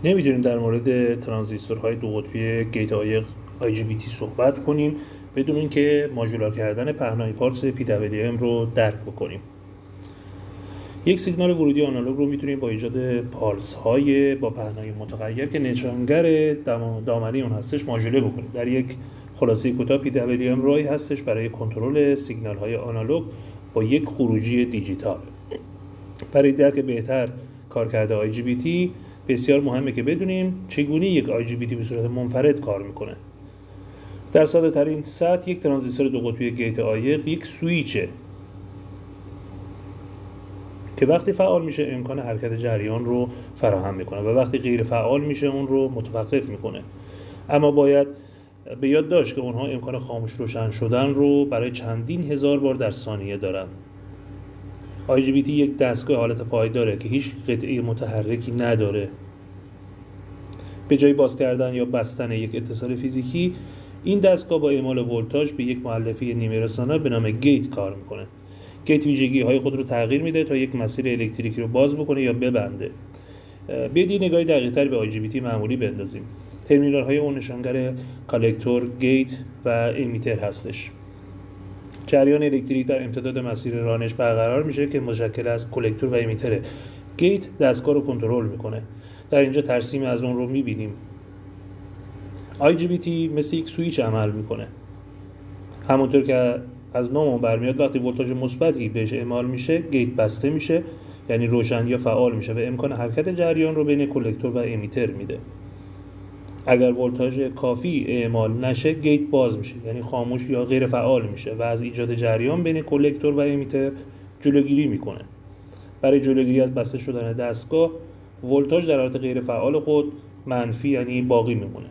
نمیدونیم در مورد ترانزیستورهای دو قطبی گیت عایق IGBT صحبت کنیم بدون اینکه ماژولار کردن پهنای پالس PWM رو درک بکنیم. یک سیگنال ورودی آنالوگ رو میتونیم با ایجاد پالس های با پهنای متغیر که نشانگر دامنه اون هستش ماژوله بکنیم. در یک خلاصه کوتاه PWM راهی هستش برای کنترل سیگنال های آنالوگ با یک خروجی دیجیتال. برای درک بهتر کارکرد IGBT بسیار مهمه که بدونیم چگونه یک IGBT به صورت منفرد کار میکنه. در ساده ترین سطح یک ترانزیستور دو قطبی گیت عایق یک سوئیچه که وقتی فعال میشه امکان حرکت جریان رو فراهم میکنه و وقتی غیر فعال میشه اون رو متوقف میکنه. اما باید به یاد داشت که اونها امکان خاموش روشن شدن رو برای چندین هزار بار در ثانیه دارن. IGBT یک دستگاه حالت پایداره که هیچ قطعه متحرکی نداره. به جای باز کردن یا بستن یک اتصال فیزیکی، این دستگاه با اعمال ولتاژ به یک مؤلفه نیمه رسانه به نام گیت کار میکنه. گیت ویژگی‌های خود رو تغییر میده تا یک مسیر الکتریکی رو باز بکنه یا ببنده. بیایید یه نگاهی دقیق‌تر به IGBT معمولی بندازیم. ترمینال‌های اون نشانگر کالکتور، گیت و امیتر هستش. جریان الکتریک در امتداد مسیر رانش برقرار میشه که مشکل از کلکتور و امیتره. گیت دستگاه رو کنترل میکنه. در اینجا ترسیم از اون رو میبینیم. IGBT مثل یک سوئیچ عمل میکنه. همونطور که از ناممون برمیاد وقتی ولتاژ مثبتی بهش اعمال میشه گیت بسته میشه، یعنی روشن یا فعال میشه و امکان حرکت جریان رو بین کلکتور و امیتر میده. اگر ولتاژ کافی اعمال نشه گیت باز میشه، یعنی خاموش یا غیر فعال میشه و از ایجاد جریان بین کلکتور و امیتر جلوگیری میکنه. برای جلوگیری از بسته شدن دستگاه ولتاژ در حالت غیر فعال خود منفی یعنی باقی میمونه.